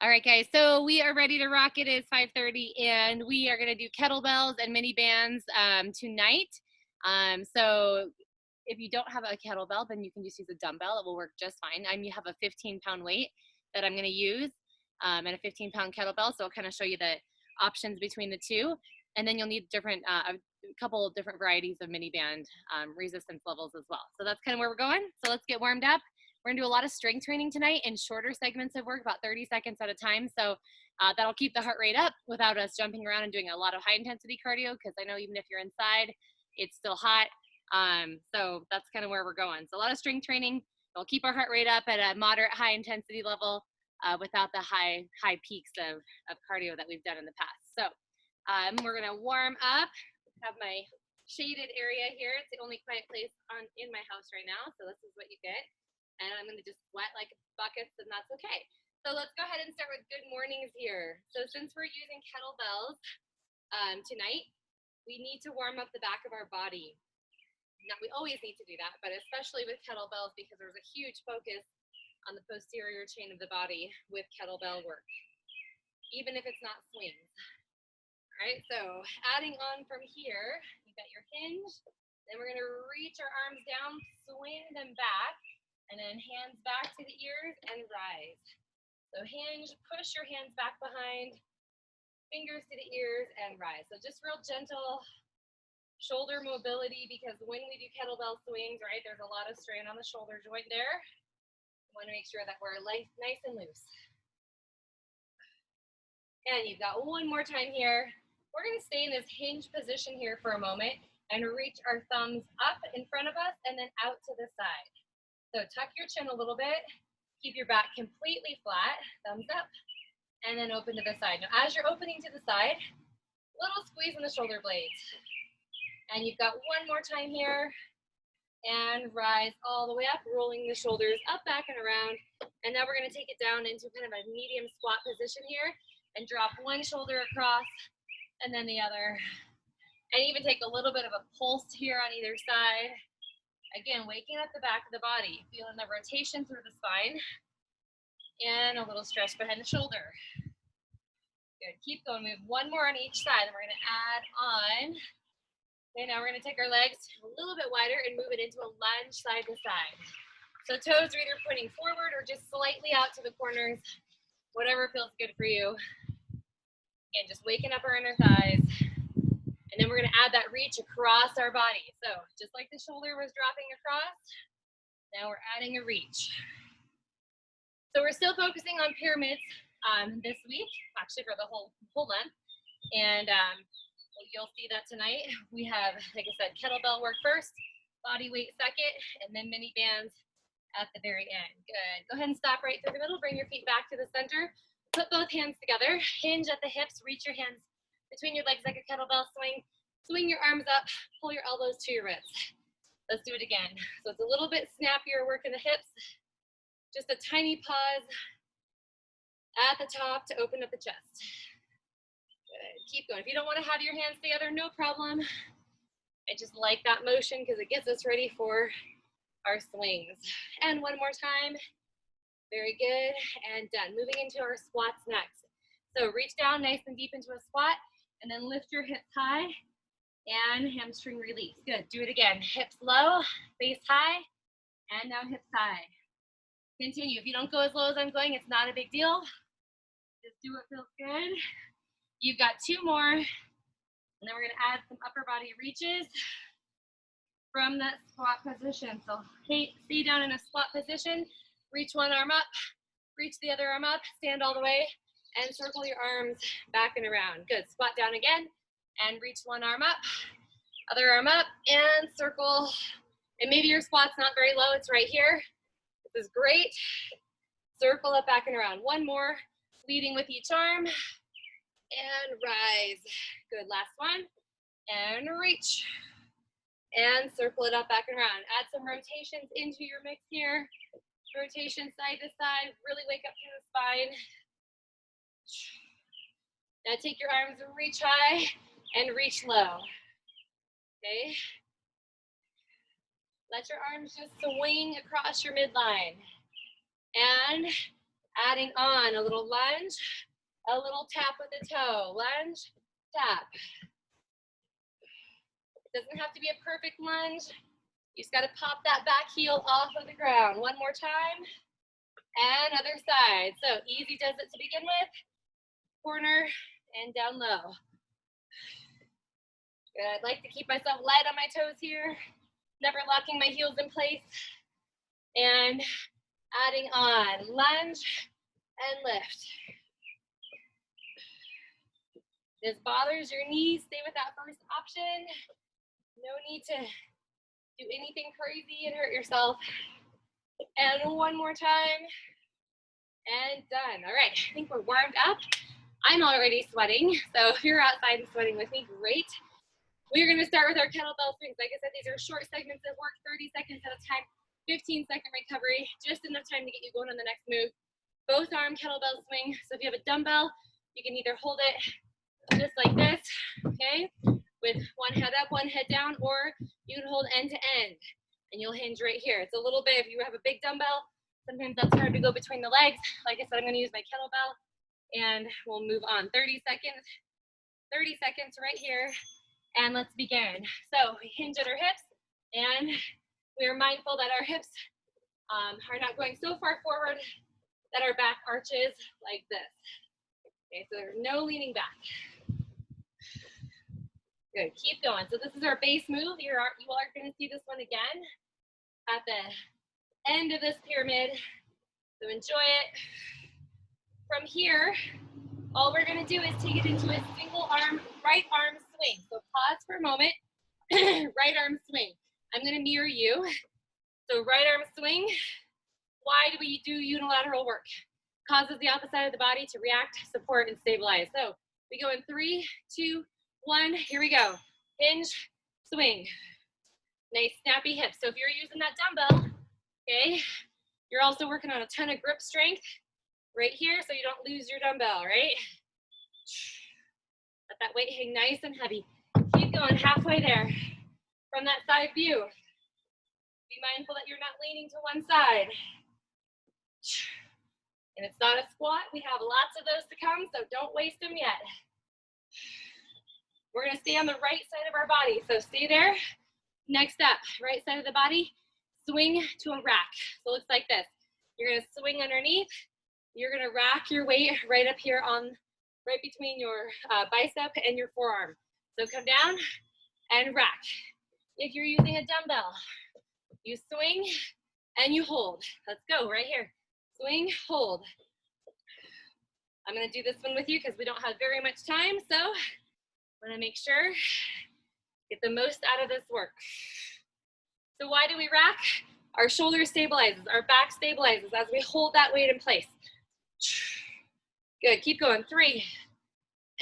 All right, guys, so we are ready to rock. It is 5:30, and we are going to do kettlebells and mini bands tonight. So if you don't have a kettlebell, then you can just use a dumbbell. It will work just fine. You have a 15-pound weight that I'm going to use and a 15-pound kettlebell, so I'll kind of show you the options between the two. And then you'll need a couple of different varieties of mini band resistance levels as well. So that's kind of where we're going. So let's get warmed up. We're gonna do a lot of strength training tonight in shorter segments of work, about 30 seconds at a time. So that'll keep the heart rate up without us jumping around and doing a lot of high intensity cardio, because I know even if you're inside, it's still hot. So that's kind of where we're going. So a lot of strength training. It'll keep our heart rate up at a moderate high intensity level without the high peaks of cardio that we've done in the past. So we're gonna warm up. Have my shaded area here. It's the only quiet place in my house right now. So this is what you get. And I'm going to just sweat like buckets, and that's okay. So let's go ahead and start with good mornings here. So since we're using kettlebells tonight, we need to warm up the back of our body. Now, we always need to do that, but especially with kettlebells, because there's a huge focus on the posterior chain of the body with kettlebell work, even if it's not swings. All right, so adding on from here, you've got your hinge. Then we're going to reach our arms down, swing them back. And then hands back to the ears and rise. So hinge, push your hands back behind, fingers to the ears and rise. So just real gentle shoulder mobility, because when we do kettlebell swings, right, there's a lot of strain on the shoulder joint there. We want to make sure that we're nice and loose. And you've got one more time here. We're going to stay in this hinge position here for a moment and reach our thumbs up in front of us and then out to the side. So tuck your chin a little bit, keep your back completely flat, thumbs up, and then open to the side. Now, as you're opening to the side, little squeeze in the shoulder blades. And you've got one more time here, and rise all the way up, rolling the shoulders up, back, and around. And now we're gonna take it down into kind of a medium squat position here, and drop one shoulder across, and then the other. And even take a little bit of a pulse here on either side. Again, waking up the back of the body, feeling the rotation through the spine, and a little stretch behind the shoulder. Good, keep going, move one more on each side, and we're gonna add on. Okay, now we're gonna take our legs a little bit wider and move it into a lunge side to side. So toes are either pointing forward or just slightly out to the corners, whatever feels good for you. Again, just waking up our inner thighs. And then we're gonna add that reach across our body. So just like the shoulder was dropping across, now we're adding a reach. So we're still focusing on pyramids this week, actually for the whole month. And you'll see that tonight. We have, like I said, kettlebell work first, body weight second, and then mini bands at the very end. Good, go ahead and stop right through the middle, bring your feet back to the center, put both hands together, hinge at the hips, reach your hands between your legs like a kettlebell swing. Swing your arms up, pull your elbows to your ribs. Let's do it again. So it's a little bit snappier work in the hips. Just a tiny pause at the top to open up the chest. Good, keep going. If you don't want to have your hands together, no problem. I just like that motion because it gets us ready for our swings. And one more time. Very good, and done. Moving into our squats next. So reach down nice and deep into a squat, and then lift your hips high and hamstring release. Good, do it again. Hips low, face high, and now hips high. Continue. If you don't go as low as I'm going, it's not a big deal. Just do what feels good. You've got two more, and then we're gonna add some upper body reaches from that squat position. So stay down in a squat position, reach one arm up, reach the other arm up, stand all the way, and circle your arms back and around. Good, squat down again, and reach one arm up, other arm up, and circle. And maybe your squat's not very low, it's right here. This is great. Circle it back and around. One more, leading with each arm, and rise. Good, last one, and reach. And circle it up, back and around. Add some rotations into your mix here. Rotation side to side, really wake up through the spine. Now take your arms and reach high and reach low. Okay. Let your arms just swing across your midline. And Adding on a little lunge, a little tap with the toe, lunge, tap. It doesn't have to be a perfect lunge. You just got to pop that back heel off of the ground. One more time. And other side. So easy does it to begin with. Corner and down low. Good. I'd like to keep myself light on my toes here. Never locking my heels in place. And adding on lunge and lift. If this bothers your knees, stay with that first option. No need to do anything crazy and hurt yourself. And one more time. And done. All right, I think we're warmed up. I'm already sweating, so if you're outside and sweating with me, great. We're gonna start with our kettlebell swings. Like I said, these are short segments that work 30 seconds at a time, 15-second recovery, just enough time to get you going on the next move. Both arm kettlebell swing. So if you have a dumbbell, you can either hold it just like this, okay, with one head up, one head down, or you can hold end to end, and you'll hinge right here. It's a little bit, if you have a big dumbbell, sometimes that's hard to go between the legs. Like I said, I'm gonna use my kettlebell, and we'll move on. 30 seconds right here, and let's begin. So we hinge at our hips, and we are mindful that our hips are not going so far forward that our back arches like this. Okay, so there's no leaning back. Good, keep going. So this is our base move. You are gonna see this one again at the end of this pyramid. So enjoy it. From here, all we're gonna do is take it into a single arm, right arm swing. So pause for a moment, right arm swing. I'm gonna mirror you. So right arm swing. Why do we do unilateral work? Causes the opposite side of the body to react, support, and stabilize. So we go in 3, 2, 1, here we go. Hinge, swing. Nice snappy hips. So if you're using that dumbbell, okay, you're also working on a ton of grip strength right here so you don't lose your dumbbell, right? Let that weight hang nice and heavy. Keep going halfway there. From that side view, be mindful that you're not leaning to one side. And it's not a squat. We have lots of those to come, so don't waste them yet. We're gonna stay on the right side of our body, so stay there. Next up, right side of the body, swing to a rack. So it looks like this. You're gonna swing underneath. You're gonna rack your weight right up here on, right between your bicep and your forearm. So come down and rack. If you're using a dumbbell, you swing and you hold. Let's go right here. Swing, hold. I'm gonna do this one with you because we don't have very much time, so I'm gonna make sure, get the most out of this work. So why do we rack? Our shoulder stabilizes, our back stabilizes as we hold that weight in place. Good, keep going. 3,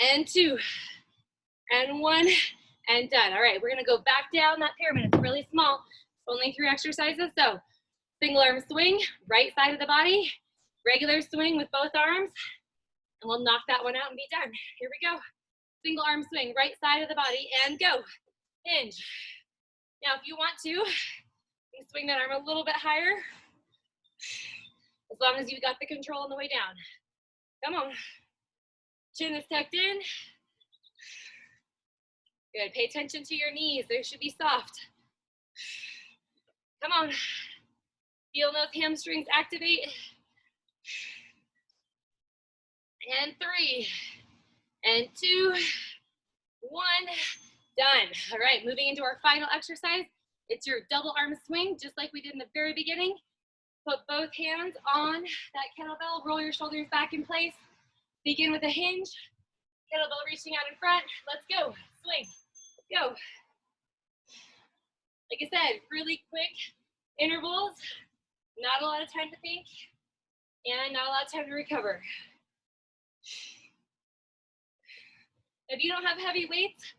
and 2, and 1, and done. All right, we're gonna go back down that pyramid. It's really small, only 3 exercises. So single arm swing, right side of the body, regular swing with both arms, and we'll knock that one out and be done. Here we go. Single arm swing, right side of the body, and go. Hinge. Now, if you want to, you can swing that arm a little bit higher, as long as you got the control on the way down. Come on. Chin is tucked in. Good, pay attention to your knees. They should be soft. Come on. Feel those hamstrings activate. And 3, and 2, 1, done. All right, moving into our final exercise. It's your double arm swing, just like we did in the very beginning. Put both hands on that kettlebell, roll your shoulders back in place. Begin with a hinge, kettlebell reaching out in front. Let's go, swing, go. Like I said, really quick intervals, not a lot of time to think, and not a lot of time to recover. If you don't have heavy weights,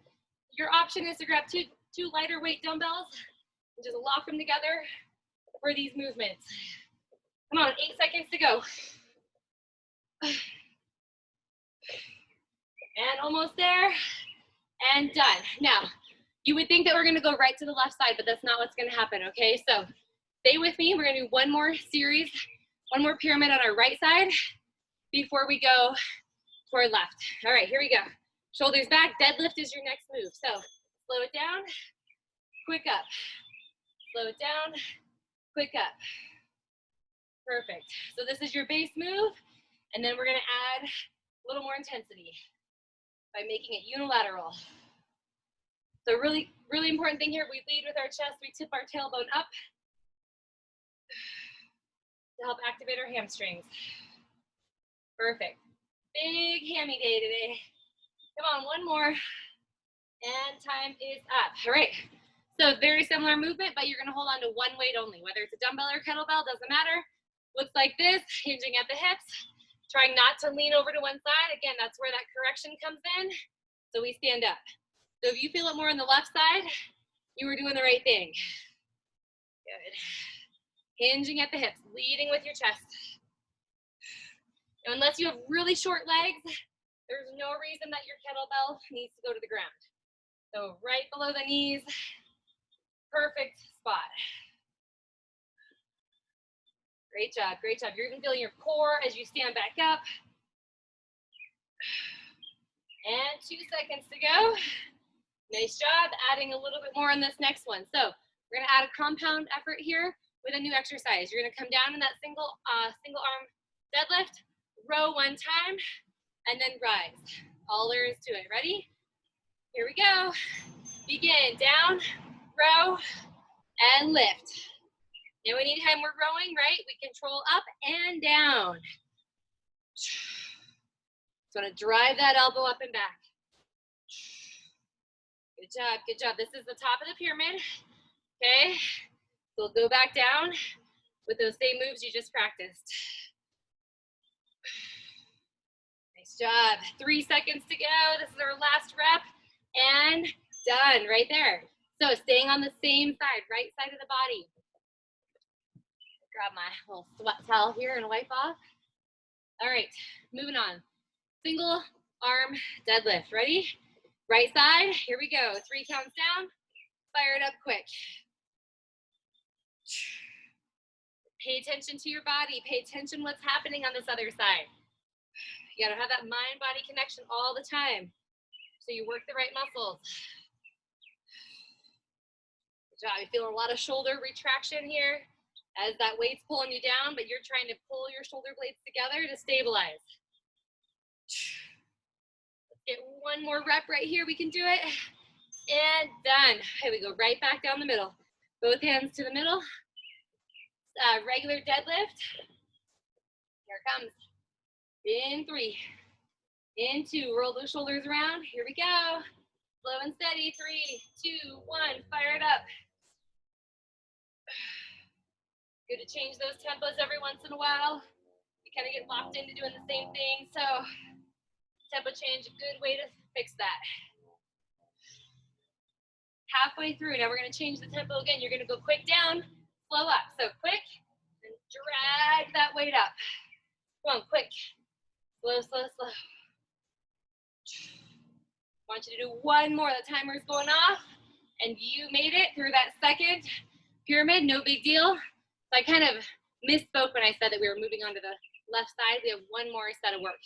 your option is to grab two lighter weight dumbbells and just lock them together for these movements. Come on, 8 seconds to go. And almost there, and done. Now, you would think that we're gonna go right to the left side, but that's not what's gonna happen, okay? So stay with me, we're gonna do one more series One more pyramid on our right side before we go toward left. All right, here we go. Shoulders back, deadlift is your next move. So slow it down, quick up. Slow it down, quick up. Perfect. So this is your base move, and then we're gonna add a little more intensity by making it unilateral. So really, really important thing here, we lead with our chest, we tip our tailbone up to help activate our hamstrings. Perfect. Big hammy day today. Come on, one more. And time is up. All right. So very similar movement, but you're gonna hold on to one weight only, whether it's a dumbbell or kettlebell, doesn't matter. Looks like this, hinging at the hips, trying not to lean over to one side. Again, that's where that correction comes in. So we stand up. So if you feel it more on the left side, you were doing the right thing. Good. Hinging at the hips, leading with your chest. Now, unless you have really short legs, there's no reason that your kettlebell needs to go to the ground. So right below the knees, perfect spot. Great job, great job. You're even feeling your core as you stand back up. And 2 seconds to go. Nice job, adding a little bit more on this next one. So we're gonna add a compound effort here with a new exercise. You're gonna come down in that single arm deadlift, row one time, and then rise. All there is to it. Ready? Here we go. Begin, down, row, and lift. Now anytime we're rowing, right, we control up and down. Just wanna drive that elbow up and back. Good job, good job. This is the top of the pyramid, okay? So we'll go back down with those same moves you just practiced. Nice job. 3 seconds to go. This is our last rep, and done right there. So staying on the same side, right side of the body. Grab my little sweat towel here and wipe off. All right, moving on. Single arm deadlift. Ready? Right side, here we go. 3 counts down, fire it up quick. Pay attention to your body. Pay attention what's happening on this other side. You gotta have that mind-body connection all the time so you work the right muscles. Good job. You feel a lot of shoulder retraction here as that weight's pulling you down, but you're trying to pull your shoulder blades together to stabilize. Get one more rep right here. We can do it. And done. Here we go. Right back down the middle. Both hands to the middle. Regular deadlift. Here it comes. In 3. In 2. Roll those shoulders around. Here we go. Slow and steady. 3, 2, 1. Fire it up. Good to change those tempos every once in a while. You kind of get locked into doing the same thing. So tempo change, a good way to fix that. Halfway through, now we're gonna change the tempo again. You're gonna go quick down, slow up. So quick, and drag that weight up. Come on, quick, slow, slow, slow. I want you to do one more. The timer's going off, and you made it through that second pyramid, no big deal. So I kind of misspoke when I said that we were moving on to the left side. We have one more set of work.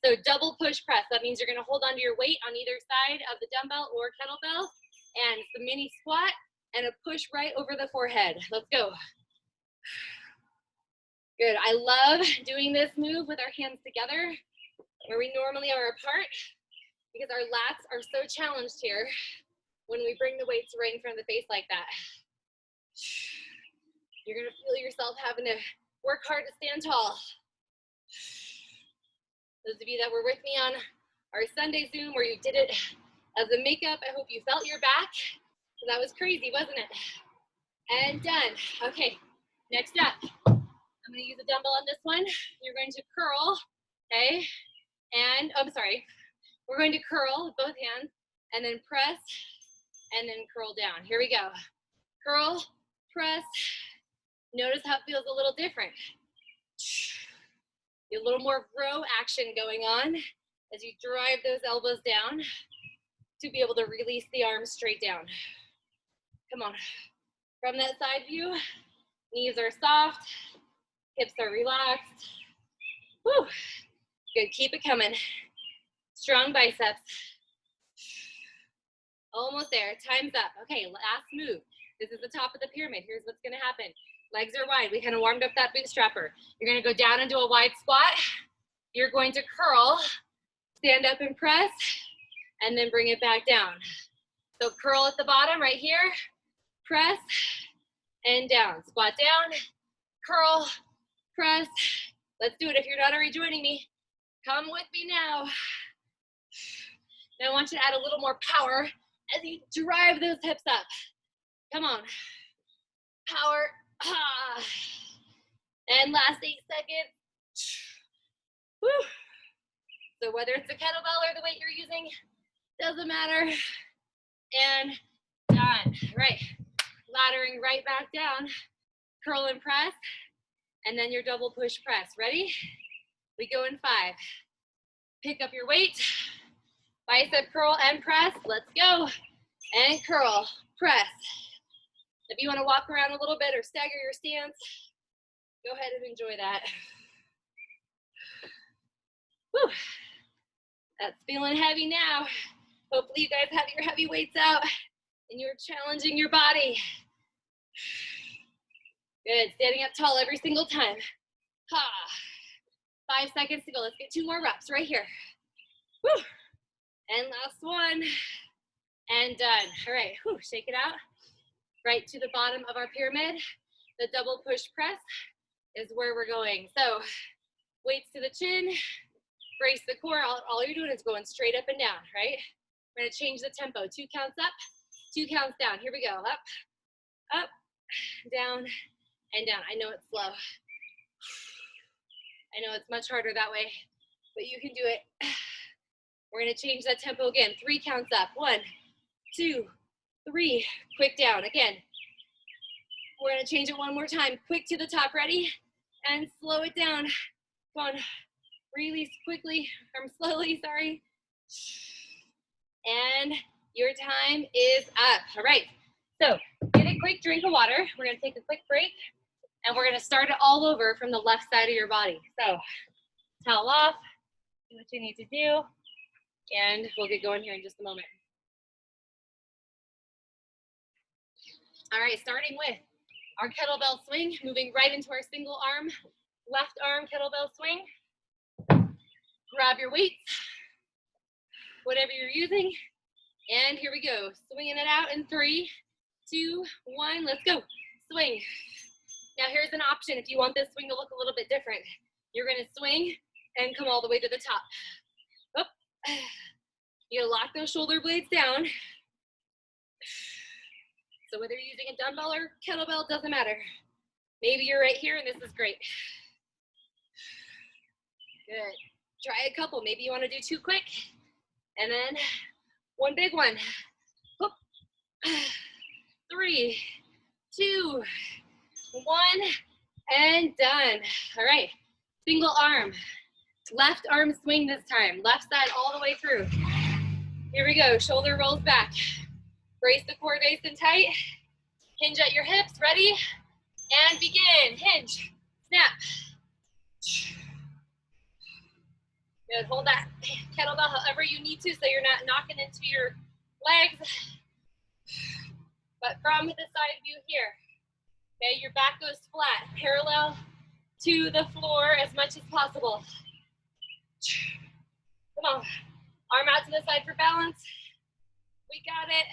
So double push press, that means you're gonna hold onto your weight on either side of the dumbbell or kettlebell, and it's the mini squat and a push right over the forehead. Let's go. Good, I love doing this move with our hands together where we normally are apart because our lats are so challenged here when we bring the weights right in front of the face like that. You're gonna feel yourself having to work hard to stand tall. Those of you that were with me on our Sunday Zoom where you did it as a makeup, I hope you felt your back. So that was crazy, wasn't it? And done. Okay, next up, I'm gonna use a dumbbell on this one. You're going to curl, okay? And, oh, I'm sorry. We're going to curl with both hands and then press and then curl down. Here we go. Curl, press. Notice how it feels a little different. A little more row action going on as you drive those elbows down to be able to release the arms straight down. Come on. From that side view, knees are soft, Hips are relaxed. Woo. Good, keep it coming. Strong biceps. Almost there, time's up. Okay, last move. This is the top of the pyramid. Here's what's gonna happen. Legs are wide. We kind of warmed up that bootstrapper. You're gonna go down into a wide squat. You're going to curl, stand up and press, and then bring it back down. So curl at the bottom right here, press, and down. Squat down, curl, press. Let's do it. If you're not already joining me, come with me now. Now I want you to add a little more power as you drive those hips up. Come on. Power. Ah. And last 8 seconds. Woo. So whether it's a kettlebell or the weight you're using, doesn't matter. And done. Right. Laddering right back down. Curl and press. And then your double push press. Ready? We go in 5. Pick up your weight. Bicep curl and press. Let's go. And curl. Press. If you want to walk around a little bit or stagger your stance, go ahead and enjoy that. Whew. That's feeling heavy now. Hopefully you guys have your heavy weights out and you're challenging your body. Good, standing up tall every single time. Ha. 5 seconds to go. Let's get 2 more reps right here. Whew. And last one. And done. All right, whew, shake it out. Right to the bottom of our pyramid. The double push press is where we're going. So weights to the chin, brace the core. All you're doing is going straight up and down, right? We're gonna change the tempo. 2 counts up, 2 counts down. Here we go. Up, up, down, and down. I know it's slow. I know it's much harder that way, but you can do it. We're gonna change that tempo again. 3 counts up. 1, 2, 3. Quick down. Again. We're gonna change it one more time. Quick to the top. Ready? And slow it down. Come on. Release quickly, or slowly, sorry. And your time is up. All right. So get a quick drink of water. We're gonna take a quick break, and we're gonna start it all over from the left side of your body. So towel off, do what you need to do, and we'll get going here in just a moment. All right, starting with our kettlebell swing, moving right into our single arm, left arm kettlebell swing. Grab your weights, whatever you're using, and here we go. Swinging it out in 3, 2, 1, let's go. Swing. Now here's an option if you want this swing to look a little bit different. You're gonna swing and come all the way to the top. Up. You gotta lock those shoulder blades down. So whether you're using a dumbbell or kettlebell, doesn't matter. Maybe you're right here and this is great. Good. Try a couple. Maybe you want to do 2 quick, and then 1 big one. 3, 2, 1, and done. All right. Single arm. Left arm swing this time. Left side all the way through. Here we go. Shoulder rolls back. Brace the core nice and tight. Hinge at your hips. Ready? And begin. Hinge. Snap. Good. Hold that kettlebell however you need to so you're not knocking into your legs. But from the side view here. Okay, your back goes flat, parallel to the floor as much as possible. Come on. Arm out to the side for balance. We got it.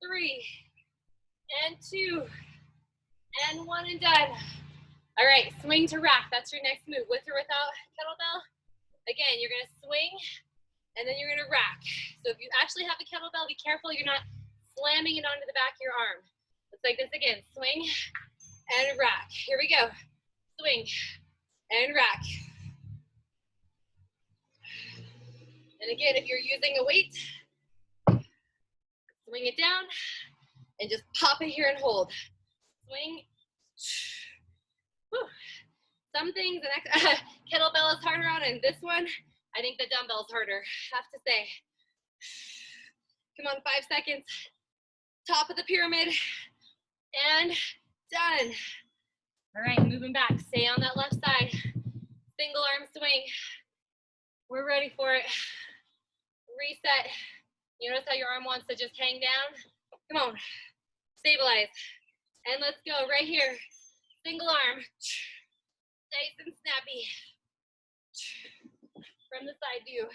3, and 2, and 1, and done. All right, swing to rack. That's your next move. With or without kettlebell. Again, you're gonna swing, and then you're gonna rack. So if you actually have a kettlebell, be careful you're not slamming it onto the back of your arm. It's like this again, swing and rack. Here we go. Swing and rack. And again, if you're using a weight, swing it down and just pop it here and hold. Swing. Whew. Some things an kettlebell is harder on, and this one, I think the dumbbell's harder, I have to say. Come on, 5 seconds. Top of the pyramid, and done. All right, moving back. Stay on that left side. Single arm swing. We're ready for it. Reset. You notice how your arm wants to just hang down? Come on. Stabilize. And let's go right here. Single arm. Nice and snappy. From the side view.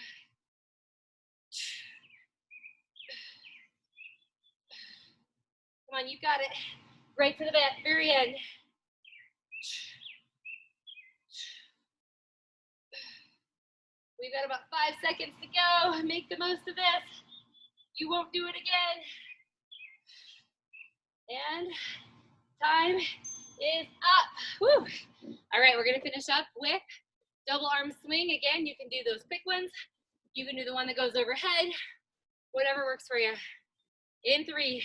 Come on, you got it. Right to the very end. We've got about 5 seconds to go. Make the most of this. You won't do it again. And time is up. Woo. All right, we're gonna finish up with double arm swing. Again, you can do those quick ones. You can do the one that goes overhead. Whatever works for you. In 3,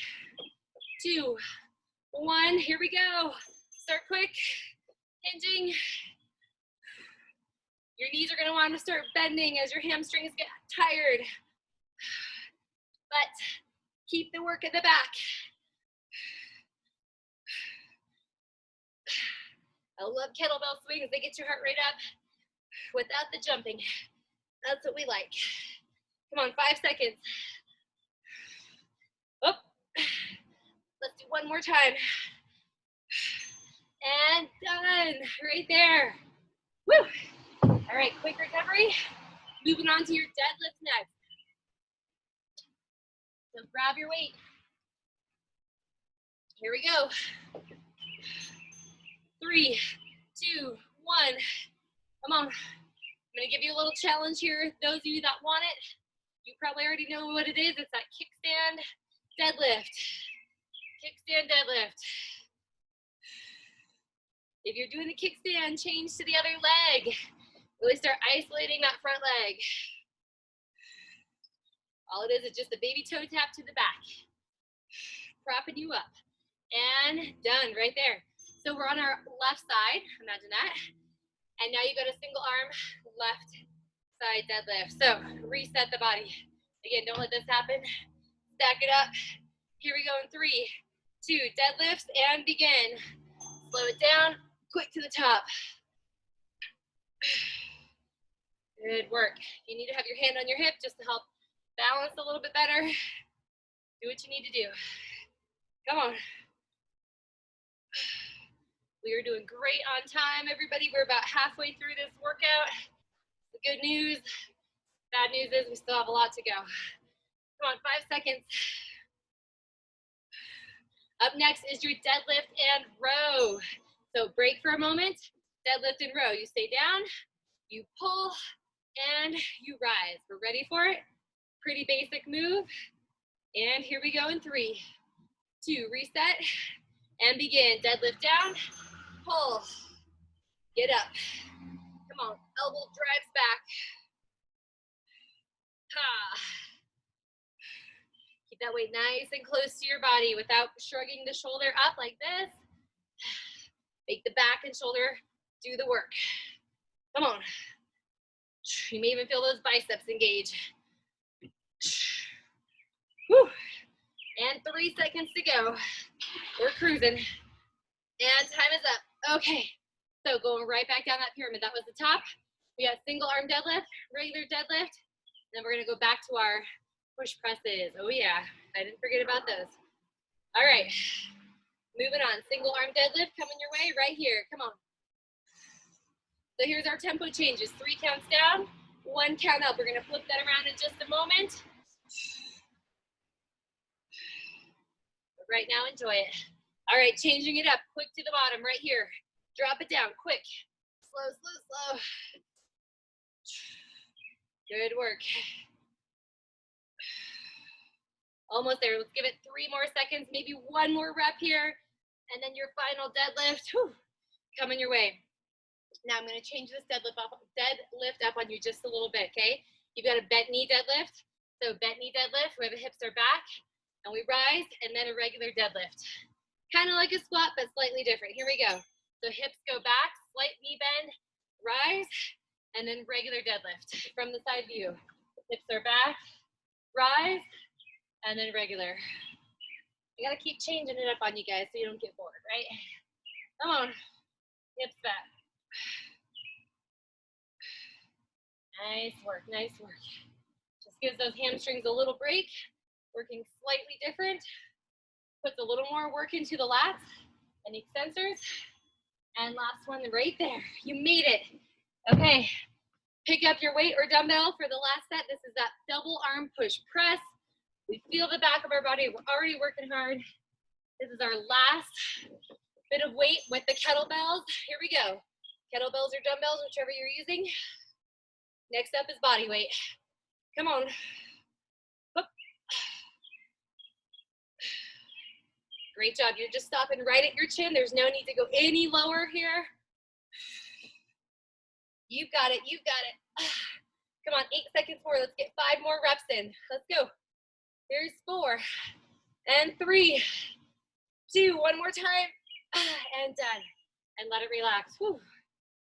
2, 1, here we go. Start quick, hinging. Your knees are gonna want to start bending as your hamstrings get tired. But keep the work at the back. I love kettlebell swings. They get your heart rate up without the jumping. That's what we like. Come on, 5 seconds. Oh, let's do one more time. And done, right there. Woo! All right, quick recovery. Moving on to your deadlift next. So grab your weight. Here we go. 3, 2, 1. Come on. I'm gonna give you a little challenge here. Those of you that want it, you probably already know what it is. It's that kickstand deadlift. Kickstand deadlift. If you're doing the kickstand, change to the other leg. Really start isolating that front leg. All it is just a baby toe tap to the back. Propping you up. And done, right there. So we're on our left side, imagine that. And now you got a single arm left side deadlift. So reset the body. Again, don't let this happen. Stack it up. Here we go in 3, 2, deadlifts and begin. Slow it down, quick to the top. Good work. You need to have your hand on your hip just to help balance a little bit better. Do what you need to do. Come on. We are doing great on time, everybody. We're about halfway through this workout. The good news, bad news is we still have a lot to go. Come on, 5 seconds. Up next is your deadlift and row. So break for a moment, deadlift and row. You stay down, you pull, and you rise. We're ready for it. Pretty basic move. And here we go in 3, 2, reset, and begin. Deadlift down, pull, get up. Come on, elbow drives back. Ha. Keep that weight nice and close to your body without shrugging the shoulder up like this. Make the back and shoulder do the work. Come on. You may even feel those biceps engage. Whew. And 3 seconds to go. We're cruising. And time is up. Okay. So going right back down that pyramid. That was the top. We got single arm deadlift, regular deadlift. Then we're going to go back to our push presses. Oh yeah, I didn't forget about those. All right, moving on. Single arm deadlift coming your way right here. Come on. So here's our tempo changes. 3 counts down, 1 count up. We're going to flip that around in just a moment. But right now, enjoy it. All right, changing it up. Quick to the bottom right here. Drop it down, quick. Slow, slow, slow. Good work. Almost there. Let's give it 3 more seconds, maybe 1 more rep here, and then your final deadlift. Whew, coming your way. Now I'm going to change this deadlift up on you just a little bit, okay? You've got a bent knee deadlift. So bent knee deadlift where the hips are back, and we rise, and then a regular deadlift. Kind of like a squat, but slightly different. Here we go. So hips go back, slight knee bend, rise, and then regular deadlift from the side view. Hips are back, rise, and then regular. I gotta keep changing it up on you guys so you don't get bored, right? Come on. Hips back. Nice work, nice work. Just gives those hamstrings a little break, working slightly different. Puts a little more work into the lats and extensors. And last one right there. You made it. Okay, pick up your weight or dumbbell for the last set. This is that double arm push press. We feel the back of our body. We're already working hard. This is our last bit of weight with the kettlebells. Here we go. Kettlebells or dumbbells, whichever you're using. Next up is body weight. Come on. Up. Great job. You're just stopping right at your chin. There's no need to go any lower here. You got it. You got it. Come on, 8 seconds more. Let's get 5 more reps in. Let's go. Here's 4 and 3, 2. One more time and done. And let it relax. Whew.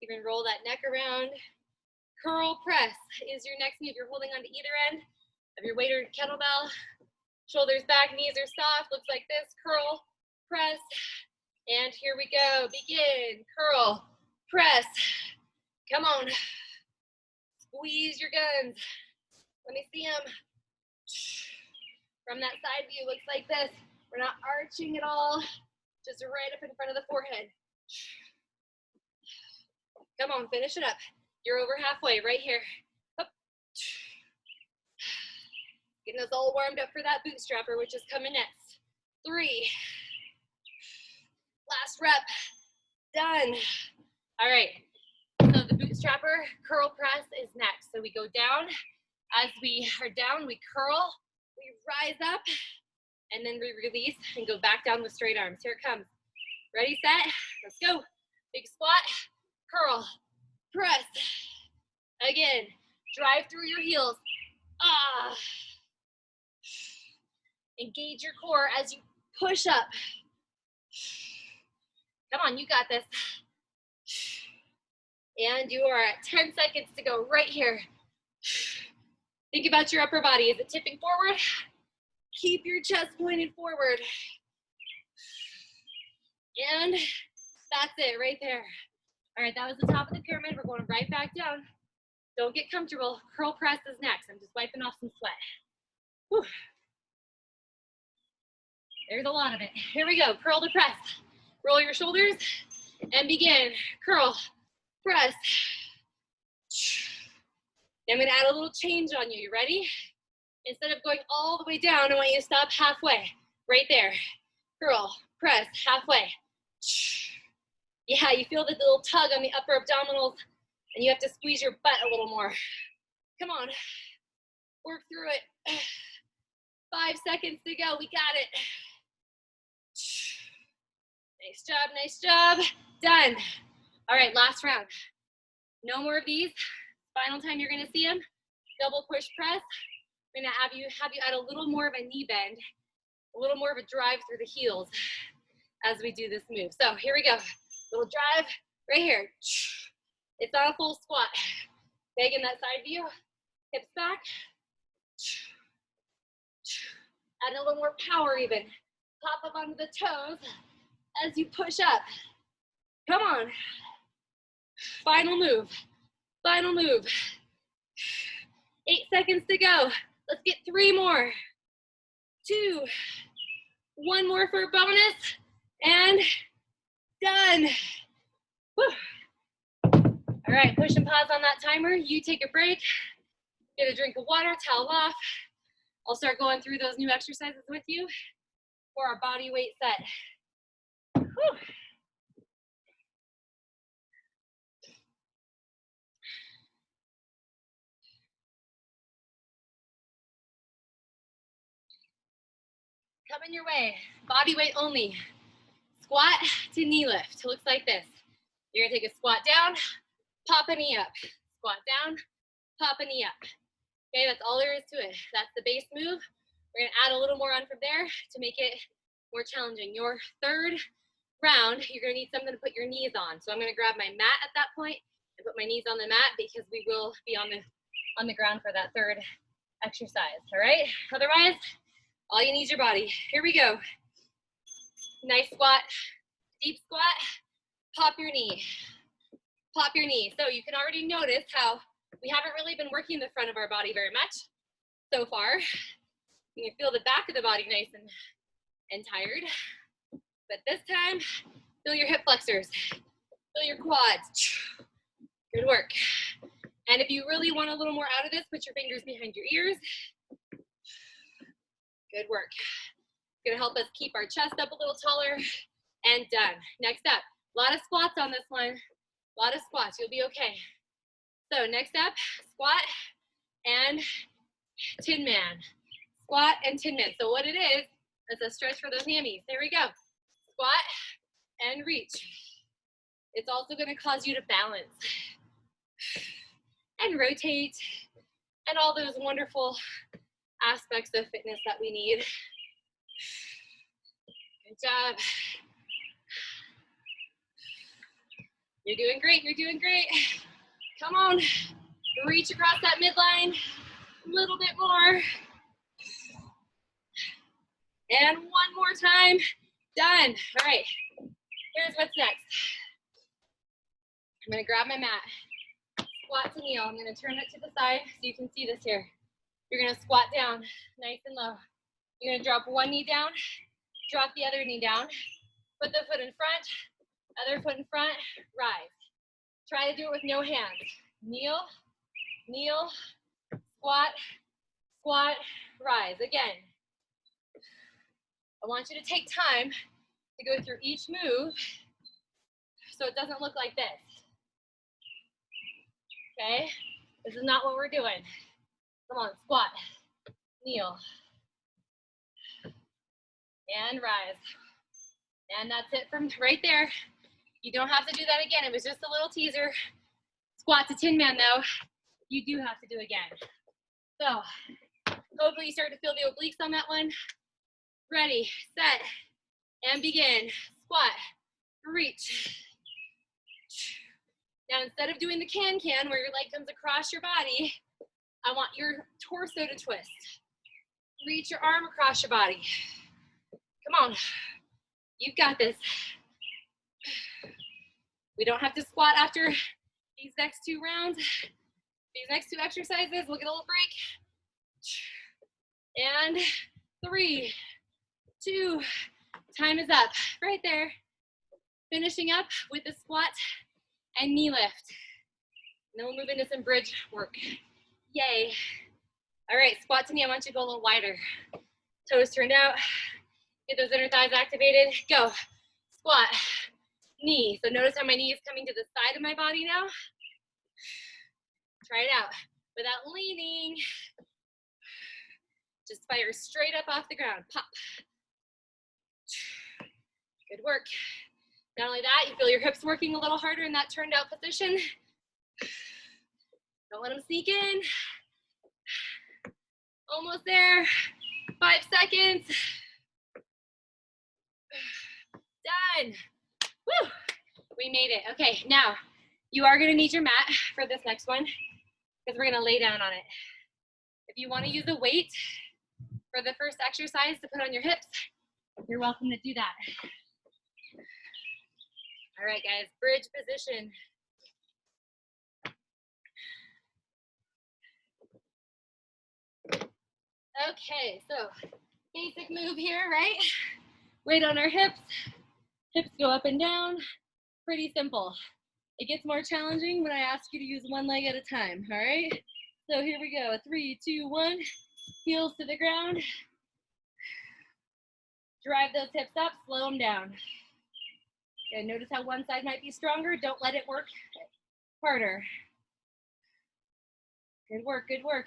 Even roll that neck around. Curl press is your next move. You're holding on to either end of your weight or kettlebell. Shoulders back, knees are soft. Looks like this. Curl, press, and here we go. Begin. Curl, press. Come on. Squeeze your guns. Let me see them. From that side view, looks like this. We're not arching at all. Just right up in front of the forehead. Come on, finish it up. You're over halfway right here. Up. Getting us all warmed up for that bootstrapper, which is coming next. 3. Last rep. Done. All right. So the bootstrapper curl press is next. So we go down. As we are down, we curl. We rise up. And then we release and go back down with straight arms. Here it comes. Ready, set. Let's go. Big squat. Curl. Press. Again. Drive through your heels. Ah. Engage your core as you push up. Come on, you got this. And you are at 10 seconds to go right here. Think about your upper body. Is it tipping forward? Keep your chest pointed forward. And that's it right there. All right, that was the top of the pyramid. We're going right back down. Don't get comfortable. Curl press is next. I'm just wiping off some sweat. Whew. There's a lot of it. Here we go. Curl to press. Roll your shoulders and begin. Curl, press. I'm going to add a little change on you. You ready? Instead of going all the way down, I want you to stop halfway. Right there. Curl, press, halfway. Yeah, you feel the little tug on the upper abdominals, and you have to squeeze your butt a little more. Come on. Work through it. 5 seconds to go. We got it. Nice job, nice job. Done. All right, last round. No more of these. Final time you're gonna see them. Double push press. I'm gonna have you add a little more of a knee bend, a little more of a drive through the heels as we do this move. So here we go. Little drive right here. It's not a full squat. Big in that side view. Hips back. Add a little more power even. Pop up onto the toes as you push up. Come on. Final move. Final move. 8 seconds to go. Let's get 3 more. 2. 1 more for a bonus. And done. Whew. All right, push and pause on that timer. You take a break. Get a drink of water, towel off. I'll start going through those new exercises with you for our body weight set. Whew. Coming your way, body weight only. Squat to knee lift. It looks like this. You're gonna take a squat down, pop a knee up. Squat down, pop a knee up. Okay, that's all there is to it. That's the base move. We're gonna add a little more on from there to make it more challenging. Your third round, you're gonna need something to put your knees on. So I'm gonna grab my mat at that point and put my knees on the mat because we will be on the ground for that third exercise, all right? Otherwise, all you need is your body. Here we go. Nice squat, deep squat. pop your knee, pop your knee. So you can already notice how we haven't really been working the front of our body very much so far. You can feel the back of the body nice and tired. But this time, feel your hip flexors, feel your quads. Good work. And if you really want a little more out of this, put your fingers behind your ears. Good work. It's gonna help us keep our chest up a little taller. And done. Next up, a lot of squats on this one. A lot of squats, you'll be okay. So next up, squat and Tin Man. Squat and Tin Man. So what it is a stretch for those hammies. There we go. Squat and reach. It's also gonna cause you to balance and rotate and all those wonderful aspects of fitness that we need. Good job. You're doing great, you're doing great. Come on, reach across that midline, a little bit more. And one more time, done. All right, here's what's next. I'm gonna grab my mat, squat to kneel. I'm gonna turn it to the side so you can see this here. You're gonna squat down, nice and low. You're gonna drop one knee down, drop the other knee down, put the foot in front, other foot in front, rise. Try to do it with no hands. Kneel, kneel, squat, squat, rise. Again, I want you to take time to go through each move so it doesn't look like this. Okay? This is not what we're doing. Come on, squat, kneel, and rise. And that's it from right there. You don't have to do that again. It was just a little teaser. Squat to Tin Man though, you do have to do again. So, hopefully you start to feel the obliques on that one. Ready, set, and begin. Squat, reach. Now instead of doing the can-can where your leg comes across your body, I want your torso to twist. Reach your arm across your body. Come on, you've got this. We don't have to squat after these next two rounds. These next two exercises, we'll get a little break. And 3, 2, time is up. Right there. Finishing up with the squat and knee lift. And then we'll move into some bridge work. Yay. All right, squat to knee. I want you to go a little wider. Toes turned out. Get those inner thighs activated. Go. Squat. Knee. So notice how my knee is coming to the side of my body now. Try it out without leaning. Just fire straight up off the ground. Pop. Good work. Not only that, you feel your hips working a little harder in that turned out position. Don't let them sneak in. Almost there. 5 seconds. Done. Woo! We made it. Okay, now you are gonna need your mat for this next one because we're gonna lay down on it. If you wanna use a weight for the first exercise to put on your hips, you're welcome to do that. All right, guys, bridge position. Okay, so basic move here, right? Weight on our hips. Hips go up and down. Pretty simple. It gets more challenging when I ask you to use one leg at a time, all right? So here we go. 3, 2, 1. Heels to the ground. Drive those hips up, slow them down. Okay, notice how one side might be stronger. Don't let it work harder. Good work, good work.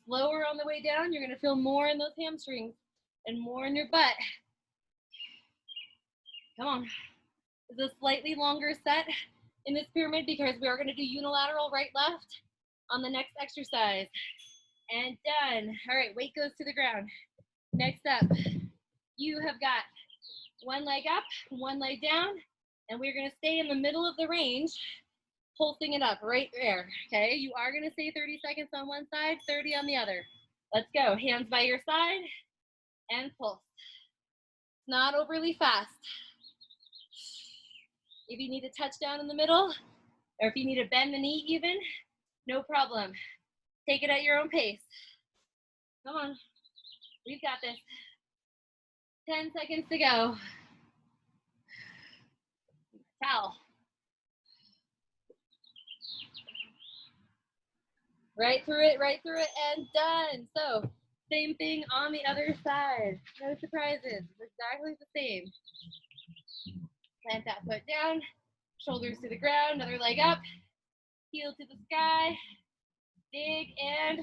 Slower on the way down. You're gonna feel more in those hamstrings and more in your butt. Come on. This is a slightly longer set in this pyramid because we are gonna do unilateral right, left on the next exercise. And done. All right, weight goes to the ground. Next up, you have got one leg up, one leg down, and we're gonna stay in the middle of the range, pulsing it up right there, okay? You are gonna stay 30 seconds on one side, 30 on the other. Let's go, hands by your side, and pulse. Not overly fast. If you need a touchdown in the middle, or if you need to bend the knee even, no problem. Take it at your own pace. Come on, we've got this. 10 seconds to go. Towel. Right through it, and done. So, same thing on the other side. No surprises, it's exactly the same. Plant that foot down, shoulders to the ground, other leg up, heel to the sky, dig and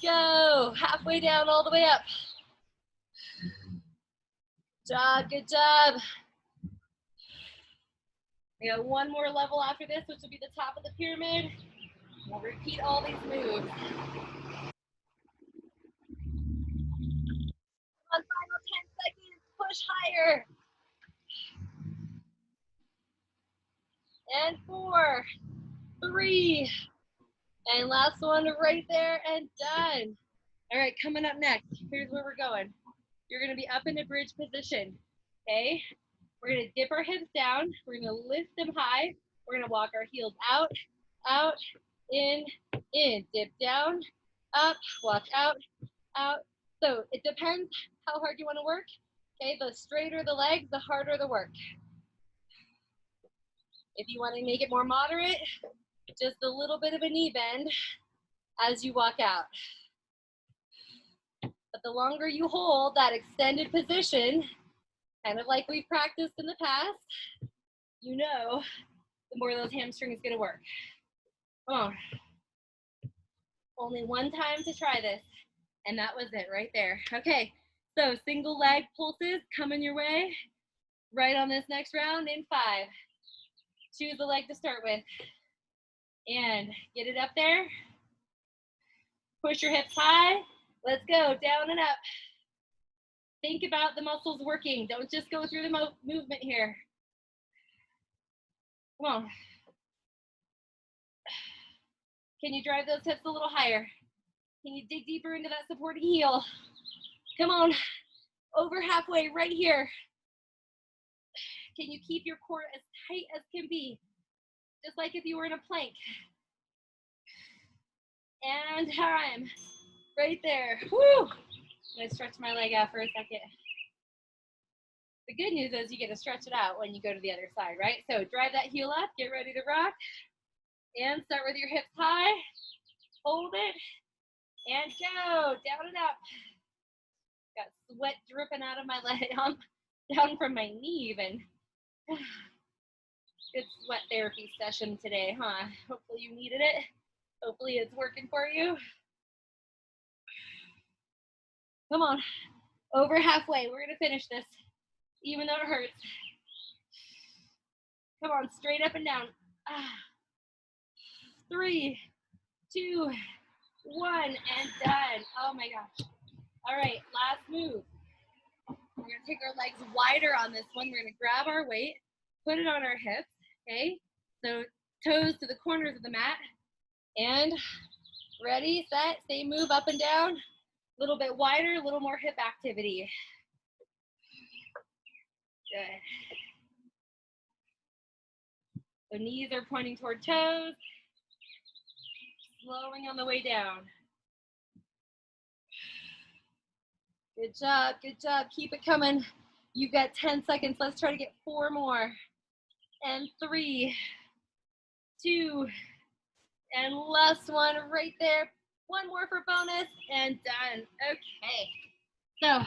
go. Halfway down, all the way up. Good job. We got one more level after this, which will be the top of the pyramid. We'll repeat all these moves. On final 10 seconds, push higher. And 4, 3, and last one right there and done. All right, coming up next, here's where we're going. You're gonna be up in a bridge position, okay? We're gonna dip our hips down. We're gonna lift them high. We're gonna walk our heels out, out, in, dip down, up, walk out, out. So it depends how hard you wanna work, okay? The straighter the legs, the harder the work. If you wanna make it more moderate, just a little bit of a knee bend as you walk out. But the longer you hold that extended position, kind of like we've practiced in the past, you know, the more those hamstrings gonna work. Come on. Only one time to try this, and that was it right there. Okay, so single leg pulses coming your way. Right on this next round in 5. Choose a leg to start with. And get it up there. Push your hips high. Let's go, down and up. Think about the muscles working. Don't just go through the movement here. Come on. Can you drive those hips a little higher? Can you dig deeper into that supporting heel? Come on, over halfway right here. Can you keep your core as tight as can be? Just like if you were in a plank. And time, right there. Woo! I'm gonna stretch my leg out for a second. The good news is you get to stretch it out when you go to the other side, right? So drive that heel up, get ready to rock. And start with your hips high, hold it, and go, down and up. Got sweat dripping out of my leg, down from my knee even. Good sweat therapy session today, huh? Hopefully you needed it. Hopefully it's working for you. Come on, over halfway, we're gonna finish this, even though it hurts. Come on, straight up and down. 3, 2, 1, and done. Oh my gosh. All right, last move. We're gonna take our legs wider on this one. We're gonna grab our weight, put it on our hips, okay? So toes to the corners of the mat. And ready, set, same move, up and down. A little bit wider, a little more hip activity. Good. So knees are pointing toward toes. Slowing on the way down. Good job, good job. Keep it coming. You've got 10 seconds. Let's try to get 4 more. And 3, 2, and last one right there. 1 more for bonus, and done. Okay. So,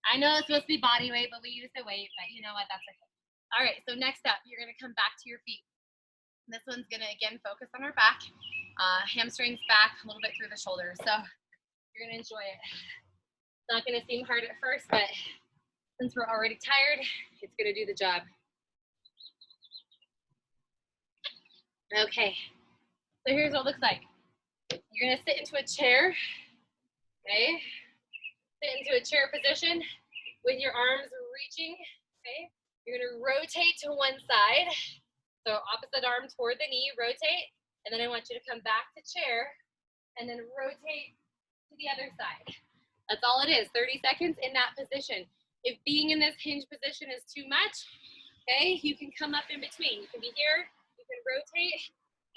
I know it's supposed to be body weight, but we use the weight, but you know what, that's okay. All right, so next up, you're gonna come back to your feet. This one's gonna, again, focus on our back. Hamstrings back, a little bit through the shoulders. So, you're gonna enjoy it. It's not gonna seem hard at first, but since we're already tired, it's gonna do the job. Okay, so here's what it looks like. You're gonna sit into a chair, okay? Sit into a chair position with your arms reaching, okay? You're gonna rotate to one side. So opposite arm toward the knee, rotate. And then I want you to come back to chair and then rotate to the other side. That's all it is, 30 seconds in that position. If being in this hinge position is too much, Okay, you can come up in between. You can be here, you can rotate,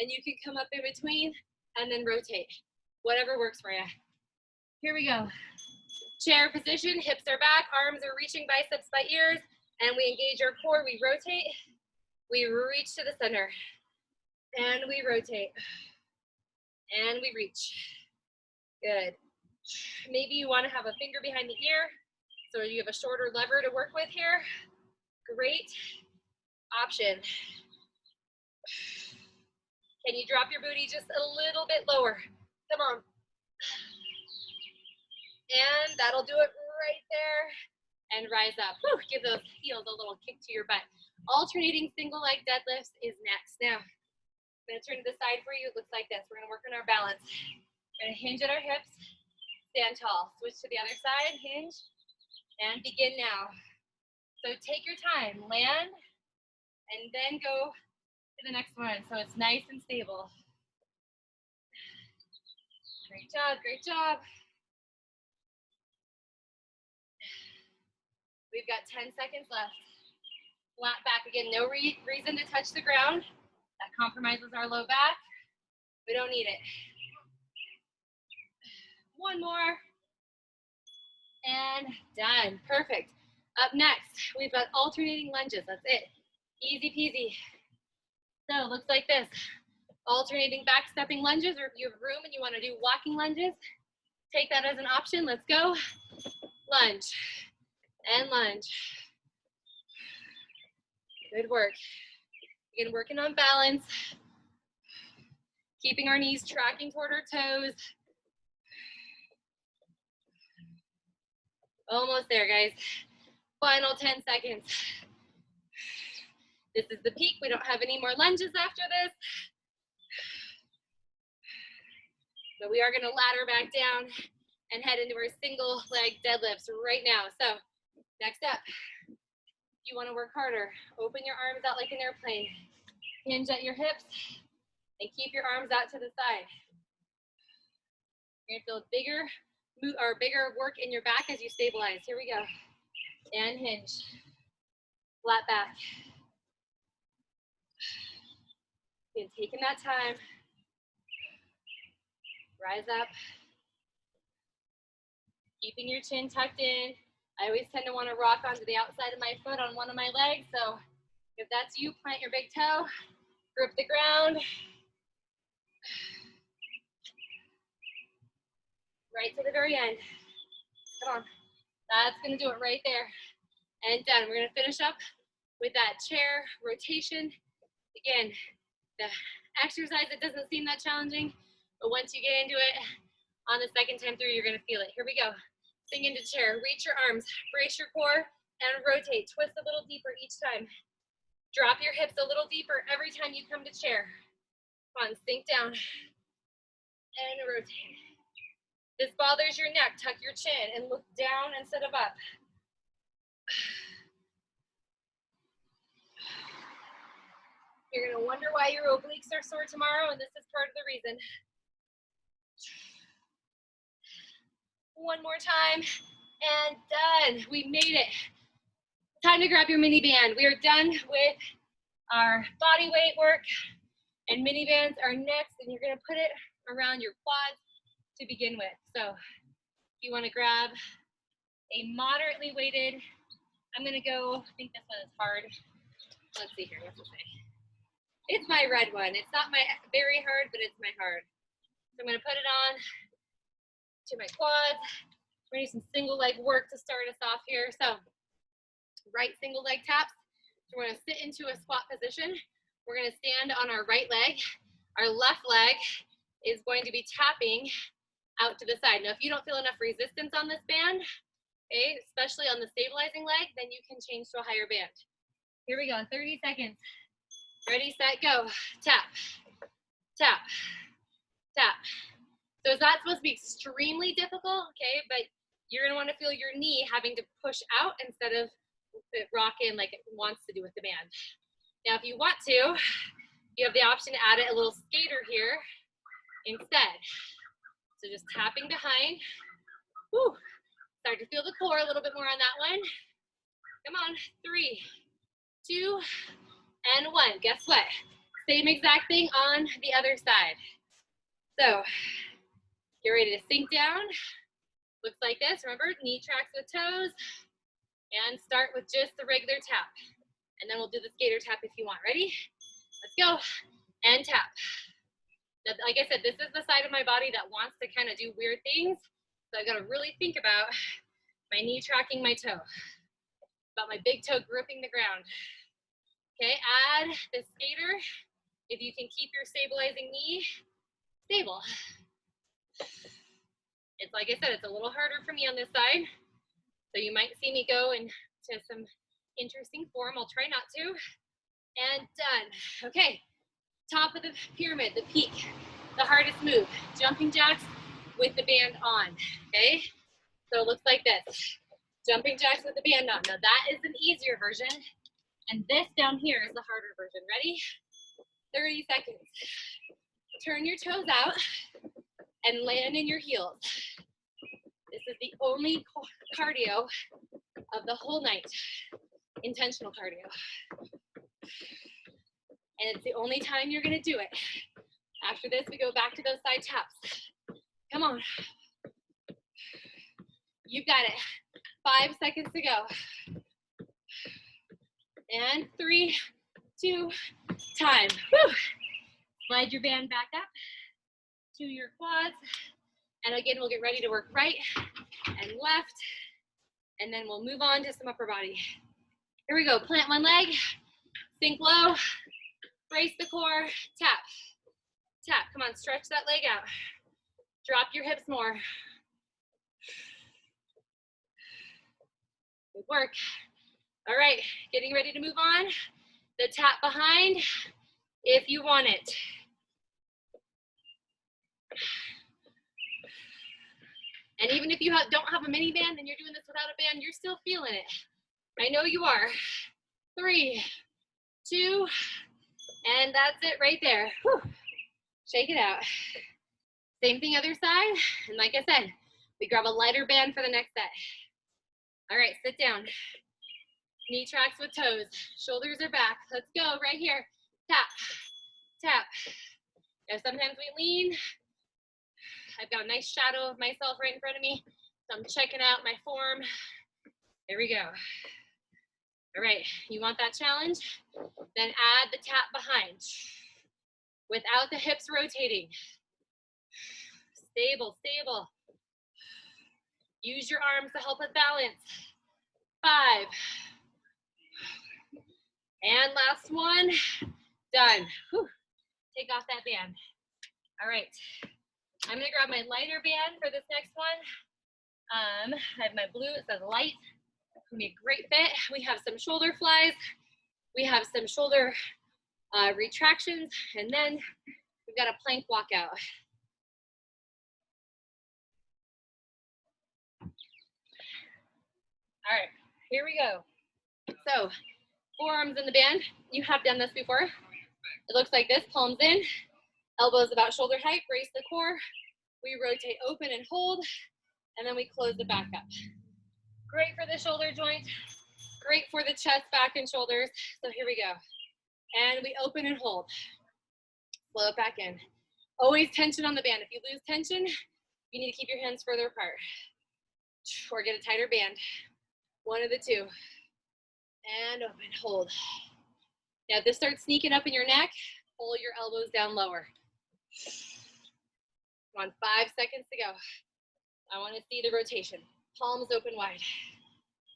and you can come up in between and then rotate. Whatever works for you. Here we go. Chair position, hips are back, arms are reaching biceps by ears, and we engage our core. We rotate, we reach to the center, and we rotate, and we reach. Good. Maybe you want to have a finger behind the ear, so you have a shorter lever to work with here. Great option. Can you drop your booty just a little bit lower? Come on. And that'll do it right there. And rise up. Whew, give those heels a little kick to your butt. Alternating single leg deadlifts is next. Now, I'm going to turn to the side for you. It looks like this. We're going to work on our balance. We're going to hinge at our hips, stand tall. Switch to the other side, hinge, and begin now. So take your time, land, and then go to the next one. So it's nice and stable. Great job, great job. We've got 10 seconds left. Flat back again, no reason to touch the ground. That compromises our low back. We don't need it. One more. And done, perfect. Up next, we've got alternating lunges, that's it. Easy peasy. So it looks like this. Alternating back stepping lunges, or if you have room and you want to do walking lunges, take that as an option. Let's go. Lunge and lunge. Good work. Again, working on balance. Keeping our knees tracking toward our toes. Almost there, guys. Final 10 seconds. This is the peak. We don't have any more lunges after this. But we are going to ladder back down and head into our single leg deadlifts right now. So next up, you want to work harder. Open your arms out like an airplane. Hinge at your hips and keep your arms out to the side. You're going to feel bigger work in your back as you stabilize. Here we go. And hinge. Flat back. Again, taking that time. Rise up. Keeping your chin tucked in. I always tend to want to rock onto the outside of my foot on one of my legs. So if that's you, plant your big toe, grip the ground. Right to the very end. Come on. That's going to do it right there. And done. We're going to finish up with that chair rotation. Again, the exercise, it doesn't seem that challenging, but once you get into it, on the second time through, you're going to feel it. Here we go. Sink into chair. Reach your arms. Brace your core and rotate. Twist a little deeper each time. Drop your hips a little deeper every time you come to chair. Come on, sink down and rotate. This bothers your neck, tuck your chin and look down instead of up. You're going to wonder why your obliques are sore tomorrow, and this is part of the reason. One more time, and done. We made it. Time to grab your mini band. We are done with our body weight work, and mini bands are next, and you're going to put it around your quads to begin with. So if you want to grab a moderately weighted, I'm going to go, I think this one is hard. Let's see here, what's it say? It's my red one. It's not my very hard, but it's my hard. So I'm going to put it on to my quads. We're going to do some single leg work to start us off here. So right single leg taps. So we're going to sit into a squat position. We're going to stand on our right leg. Our left leg is going to be tapping out to the side. Now, if you don't feel enough resistance on this band, okay, especially on the stabilizing leg, then you can change to a higher band. Here we go, 30 seconds. Ready, set, go. Tap, tap, tap. So it's not supposed to be extremely difficult, okay, but you're gonna wanna feel your knee having to push out instead of it rock in like it wants to do with the band. Now, if you want to, you have the option to add a little skater here instead. So just tapping behind. Woo. Start to feel the core a little bit more on that one. Come on, 3, 2, and 1. Guess what? Same exact thing on the other side. So get ready to sink down. Looks like this. Remember, knee tracks with toes. And start with just the regular tap. And then we'll do the skater tap if you want. Ready? Let's go. And tap. Now, like I said, this is the side of my body that wants to kind of do weird things. So I've got to really think about my knee tracking my toe. About my big toe gripping the ground. Okay, add the skater. If you can keep your stabilizing knee stable. It's like I said, it's a little harder for me on this side. So you might see me go into some interesting form. I'll try not to. And done. Okay, top of the pyramid, the peak, the hardest move. Jumping jacks with the band on, okay? So it looks like this. Jumping jacks with the band on. Now that is an easier version. And this down here is the harder version. Ready? 30 seconds. Turn your toes out and land in your heels. This is the only cardio of the whole night. Intentional cardio. And it's the only time you're gonna do it. After this, we go back to those side taps. Come on. You've got it. 5 seconds to go. And 3, 2, time. Whew. Slide your band back up to your quads. And again, we'll get ready to work right and left. And then we'll move on to some upper body. Here we go. Plant one leg, sink low, brace the core, tap, tap. Come on, stretch that leg out. Drop your hips more. Good work. All right, getting ready to move on. The tap behind, if you want it. And even if you don't have a mini band and you're doing this without a band, you're still feeling it. I know you are. 3, 2, and that's it right there. Whew. Shake it out. Same thing other side. And like I said, we grab a lighter band for the next set. All right, sit down. Knee tracks with toes. Shoulders are back. Let's go right here. Tap, tap. Now sometimes we lean. I've got a nice shadow of myself right in front of me. So I'm checking out my form. There we go. All right, you want that challenge? Then add the tap behind. Without the hips rotating. Stable, stable. Use your arms to help with balance. 5. And last one. Done. Whew. Take off that band. All right. I'm gonna grab my lighter band for this next one. I have my blue, it says light. It's gonna be a great fit. We have some shoulder flies. We have some shoulder retractions, and then we've got a plank walkout. All right, here we go. So, forearms in the band. You have done this before. It looks like this, palms in, elbows about shoulder height, brace the core. We rotate open and hold, and then we close the back up. Great for the shoulder joint, great for the chest, back, and shoulders. So here we go. And we open and hold. Flow it back in. Always tension on the band. If you lose tension, you need to keep your hands further apart. Or get a tighter band. One of the two. And open, hold. Now if this starts sneaking up in your neck, pull your elbows down lower. Come on, 5 seconds to go. I want to see the rotation. Palms open wide.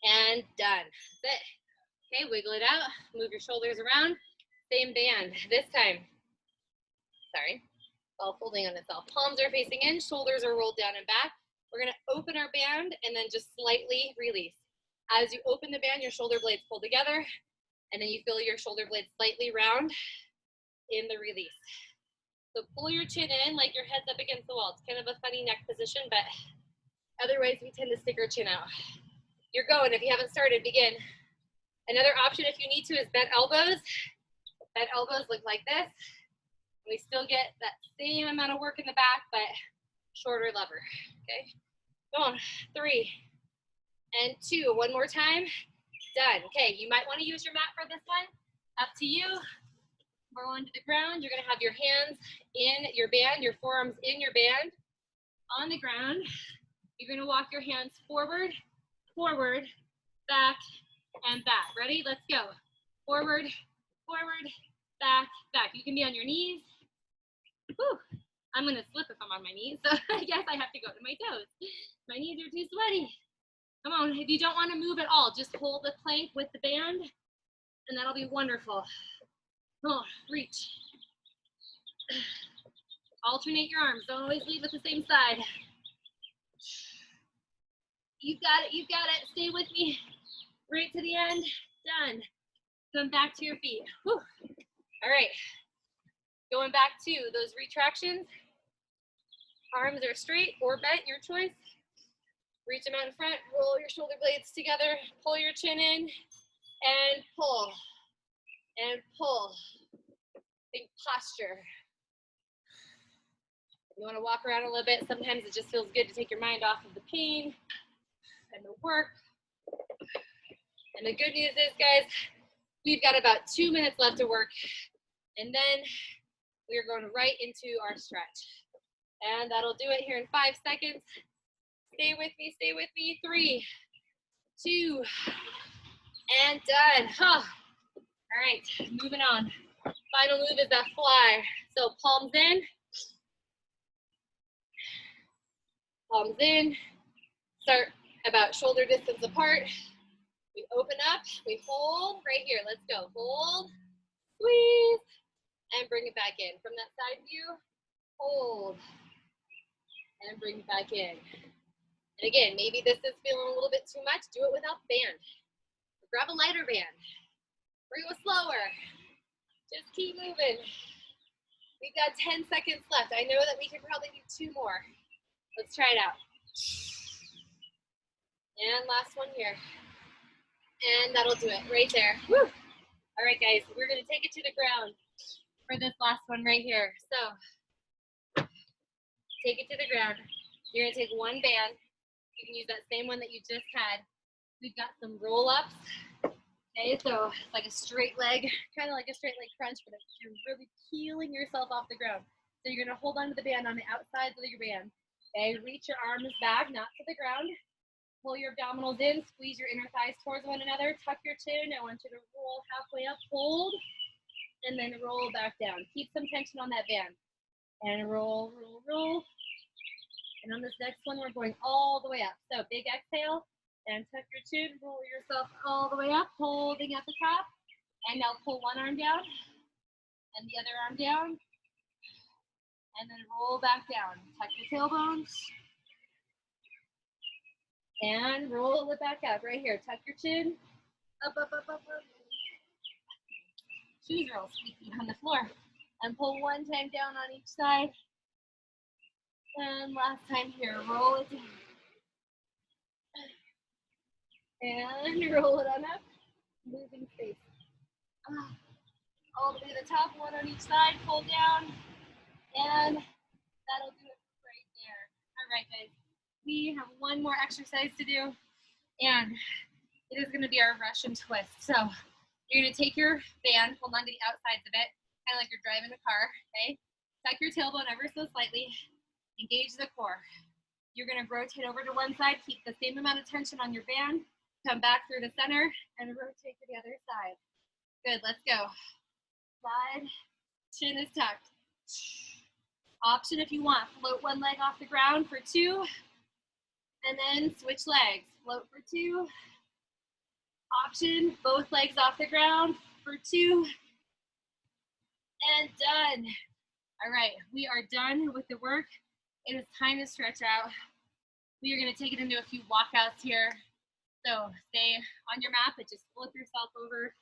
And done. That's it. Okay, wiggle it out. Move your shoulders around. Same band. This time. Sorry. All folding on itself. Palms are facing in. Shoulders are rolled down and back. We're going to open our band and then just slightly release. As you open the band, your shoulder blades pull together. And then you feel your shoulder blades slightly round in the release. So pull your chin in like your head's up against the wall. It's kind of a funny neck position, but otherwise we tend to stick our chin out. You're going. If you haven't started, begin. Another option if you need to is bent elbows. Bent elbows look like this. We still get that same amount of work in the back, but shorter lever, okay? Go on, 3 and 2. One more time. Done. Okay, you might want to use your mat for this one. Up to you. Roll onto the ground. You're going to have your hands in your band, your forearms in your band on the ground. You're going to walk your hands forward, forward, back, and back. Ready? Let's go. Forward, forward, back, back. You can be on your knees. Whew. I'm going to slip if I'm on my knees, so I guess I have to go to my toes. My knees are too sweaty. Come on, if you don't want to move at all, just hold the plank with the band, and that'll be wonderful. Oh, reach. Alternate your arms. Don't always leave at the same side. You've got it. You've got it. Stay with me. Right to the end. Done. Come back to your feet. Whew. All right. Going back to those retractions. Arms are straight or bent, your choice. Reach them out in front. Roll your shoulder blades together. Pull your chin in. And pull. And pull. Think posture. You want to walk around a little bit. Sometimes it just feels good to take your mind off of the pain and the work. And the good news is, guys, we've got about 2 minutes left to work. And then we are going right into our stretch. And that'll do it here in 5 seconds. Stay with me, stay with me. 3, 2, and done. Huh. All right, moving on. Final move is that fly. So palms in. Palms in. Start about shoulder distance apart. We open up, we hold right here. Let's go. Hold, squeeze, and bring it back in. From that side view, hold, and bring it back in. And again, maybe this is feeling a little bit too much. Do it without the band. Grab a lighter band. Or go slower. Just keep moving. We've got 10 seconds left. I know that we could probably do 2 more. Let's try it out. And last one here. And that'll do it right there. Woo! All right, guys, we're going to take it to the ground for this last one right here. So take it to the ground. You're going to take one band. You can use that same one that you just had. We've got some roll-ups. Okay, so it's like a straight leg, kind of like a straight leg crunch, but you're really peeling yourself off the ground. So you're going to hold onto the band on the outsides of your band. Okay, reach your arms back, not to the ground. Pull your abdominals in, squeeze your inner thighs towards one another, tuck your chin. I want you to roll halfway up, hold, and then roll back down. Keep some tension on that band. And roll, roll, roll. And on this next one, we're going all the way up. So big exhale, and tuck your chin, roll yourself all the way up, holding at the top. And now pull one arm down, and the other arm down. And then roll back down. Tuck your tailbones. And roll it back up right here. Tuck your chin. Up, up, up, up, up. Shoes roll squeaky on the floor. And pull one time down on each side. And last time here, roll it down. And roll it on up. Moving space. All the way to the top, one on each side, pull down. And that'll do it right there. All right, guys. We have one more exercise to do, and it is going to be our Russian twist. So you're going to take your band, hold on to the outsides of it, kind of like you're driving a car, okay? Tuck your tailbone ever so slightly, engage the core. You're going to rotate over to one side, keep the same amount of tension on your band, come back through the center, and rotate to the other side. Good, let's go. Slide, chin is tucked. Option if you want, float one leg off the ground for 2, and then switch legs. Float for 2. Option, both legs off the ground for 2. And done. All right, we are done with the work. It is time to stretch out. We are going to take it into a few walkouts here. So stay on your mat, but just flip yourself over.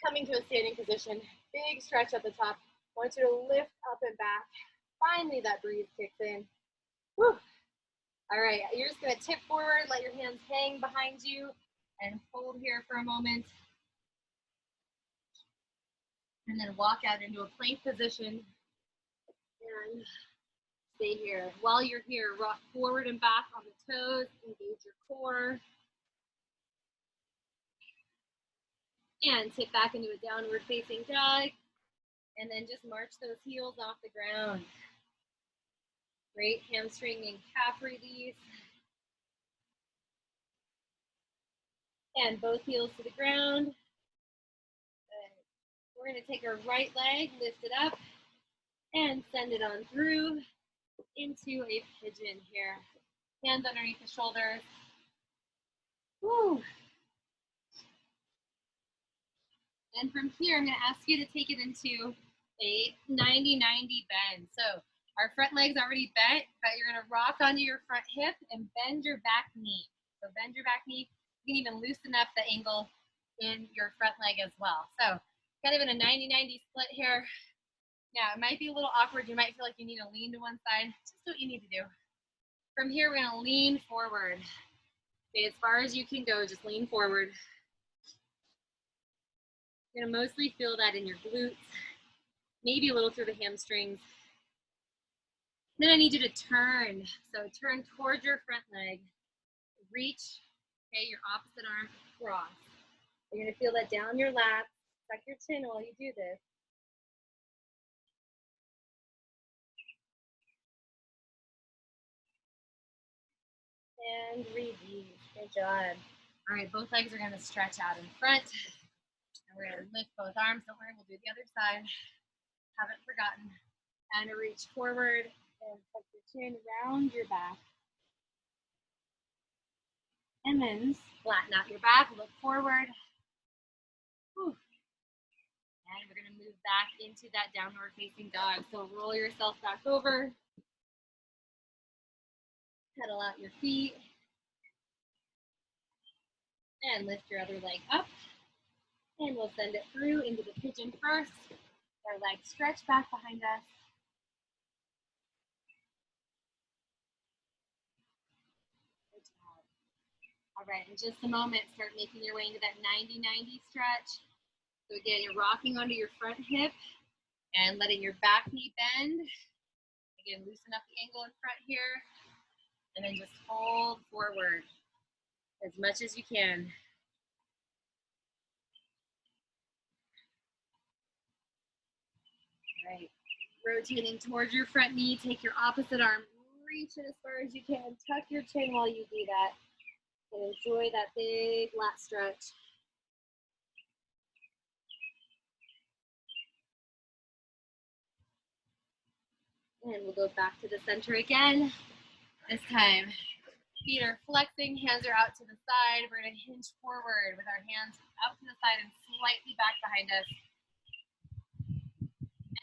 Coming to a standing position. Big stretch at the top. I want you to lift up and back. Finally, that breeze kicks in. Whew. All right, you're just going to tip forward, let your hands hang behind you, and hold here for a moment. And then walk out into a plank position. And stay here. While you're here, rock forward and back on the toes, engage your core. And tip back into a downward facing dog. And then just march those heels off the ground. Great hamstring and calf release. And both heels to the ground. Good. We're going to take our right leg, lift it up, and send it on through into a pigeon here. Hands underneath the shoulders. Woo. And from here, I'm going to ask you to take it into a 90-90 bend. So our front leg's already bent, but you're going to rock onto your front hip and bend your back knee. So bend your back knee. You can even loosen up the angle in your front leg as well. So kind of in a 90-90 split here. Now, it might be a little awkward. You might feel like you need to lean to one side. Just what you need to do. From here, we're going to lean forward. Okay, as far as you can go, just lean forward. You're going to mostly feel that in your glutes, maybe a little through the hamstrings. Then I need you to turn. So turn towards your front leg. Reach, okay, your opposite arm across. You're going to feel that down your lat. Tuck your chin while you do this. And release. Good job. All right, both legs are going to stretch out in front. And we're going to lift both arms. Don't worry, we'll do the other side. Haven't forgotten. And reach forward and tuck your chin around your back. And then flatten out your back, look forward. Whew. And we're going to move back into that downward facing dog. So roll yourself back over. Pedal out your feet. And lift your other leg up. And we'll send it through into the pigeon first. Our legs stretch back behind us. Good job. All right, in just a moment, start making your way into that 90-90 stretch. So again, you're rocking onto your front hip and letting your back knee bend. Again, loosen up the angle in front here. And then just hold forward as much as you can. All right, rotating towards your front knee, take your opposite arm, reach it as far as you can, tuck your chin while you do that, and enjoy that big lat stretch. And we'll go back to the center again. This time, feet are flexing, hands are out to the side. We're going to hinge forward with our hands out to the side and slightly back behind us.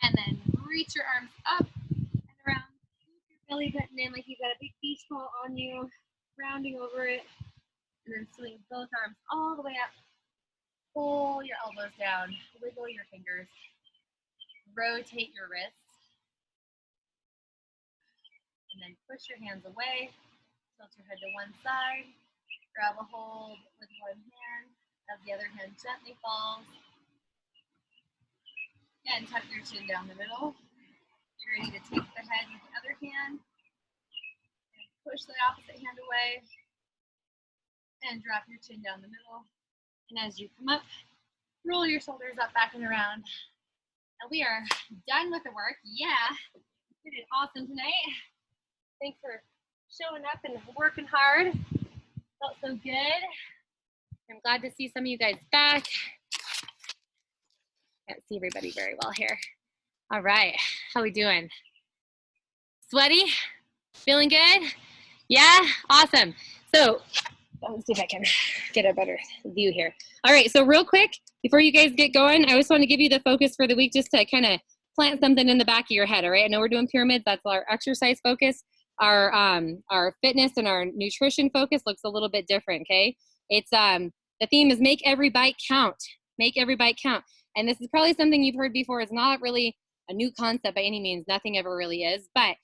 And then reach your arms up and around. Keep your belly button in like you've got a big beach ball on you, rounding over it. And then swing both arms all the way up. Pull your elbows down. Wiggle your fingers. Rotate your wrists. And then push your hands away. Tilt your head to one side. Grab a hold with one hand as the other hand gently falls. And tuck your chin down the middle. You're ready to take the head with the other hand. And push the opposite hand away. And drop your chin down the middle. And as you come up, roll your shoulders up, back and around. And we are done with the work. Yeah, you did awesome tonight. Thanks for showing up and working hard. Felt so good. I'm glad to see some of you guys back. Can't see everybody very well here. All right, how we doing? Sweaty? Feeling good? Yeah, awesome. So let's see if I can get a better view here. All right, so real quick, before you guys get going, I just want to give you the focus for the week just to kind of plant something in the back of your head, all right? I know we're doing pyramids. That's our exercise focus. Our fitness and our nutrition focus looks a little bit different, okay? It's the theme is make every bite count. Make every bite count. And this is probably something you've heard before. It's not really a new concept by any means. Nothing ever really is. But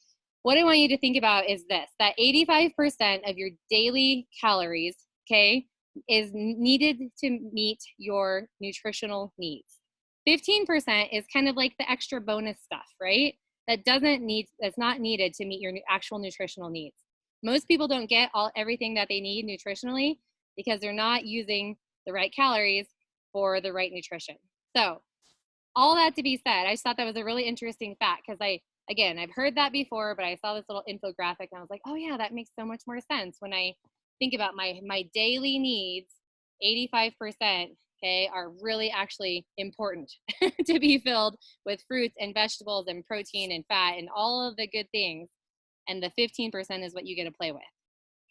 what I want you to think about is this, that 85% of your daily calories, okay, is needed to meet your nutritional needs. 15% is kind of like the extra bonus stuff, right? That's not needed to meet your actual nutritional needs. Most people don't get everything that they need nutritionally because they're not using the right calories for the right nutrition. So all that to be said, I just thought that was a really interesting fact because I've heard that before, but I saw this little infographic and I was like, oh yeah, that makes so much more sense. When I think about my daily needs, 85%, okay, are really actually important to be filled with fruits and vegetables and protein and fat and all of the good things. And the 15% is what you get to play with.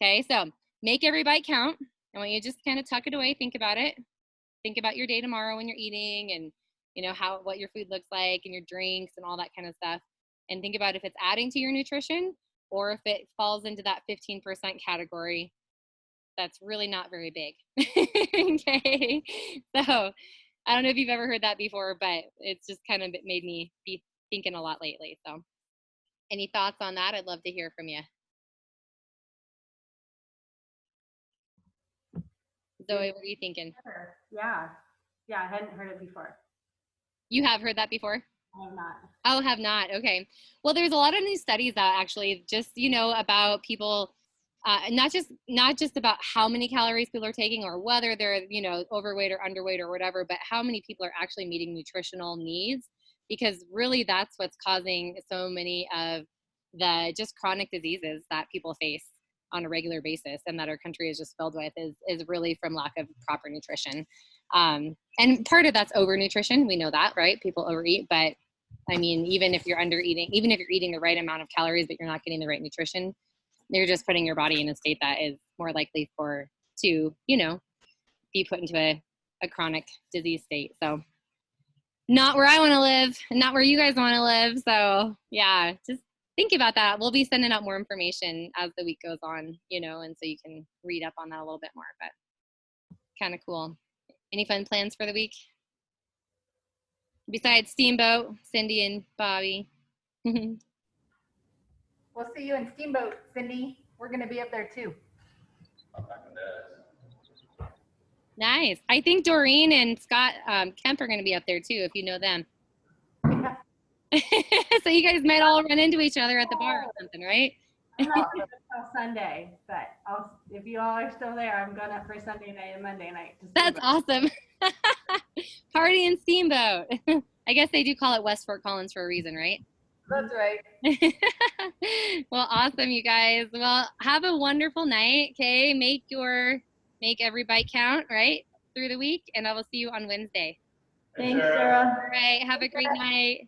Okay, so make every bite count. I want you to just kind of tuck it away, think about it. Think about your day tomorrow when you're eating and you know what your food looks like and your drinks and all that kind of stuff. And think about if it's adding to your nutrition or if it falls into that 15% category. That's really not very big. Okay, so I don't know if you've ever heard that before, but it's just kind of made me be thinking a lot lately. So any thoughts on that? I'd love to hear from you. Zoe, what are you thinking? Yeah, I hadn't heard it before. You have heard that before? I have not. Oh, have not. Okay. Well, there's a lot of new studies out actually just, about people, not just about how many calories people are taking or whether they're, overweight or underweight or whatever, but how many people are actually meeting nutritional needs, because really that's what's causing so many of the just chronic diseases that people face on a regular basis and that our country is just filled with is really from lack of proper nutrition. And part of that's overnutrition. We know that, right? People overeat, but I mean, even if you're eating the right amount of calories, but you're not getting the right nutrition, you're just putting your body in a state that is more likely to be put into a chronic disease state. So not where I want to live, not where you guys want to live. So yeah, just think about that. We'll be sending out more information as the week goes on, and so you can read up on that a little bit more, but kind of cool. Any fun plans for the week? Besides Steamboat, Cindy and Bobby. We'll see you in Steamboat, Cindy. We're going to be up there too. Nice. I think Doreen and Scott Kemp are going to be up there too, if you know them. Yeah. So you guys might all run into each other at the bar or something, right? I'm not until Sunday, but if you all are still there, I'm going up for Sunday night and Monday night. That's awesome. Party and Steamboat. I guess they do call it West Fort Collins for a reason, right? That's right. Well, awesome, you guys. Well, have a wonderful night. Okay, make every bite count, right, through the week, and I will see you on Wednesday. Thanks, Sarah. All right, have a great night.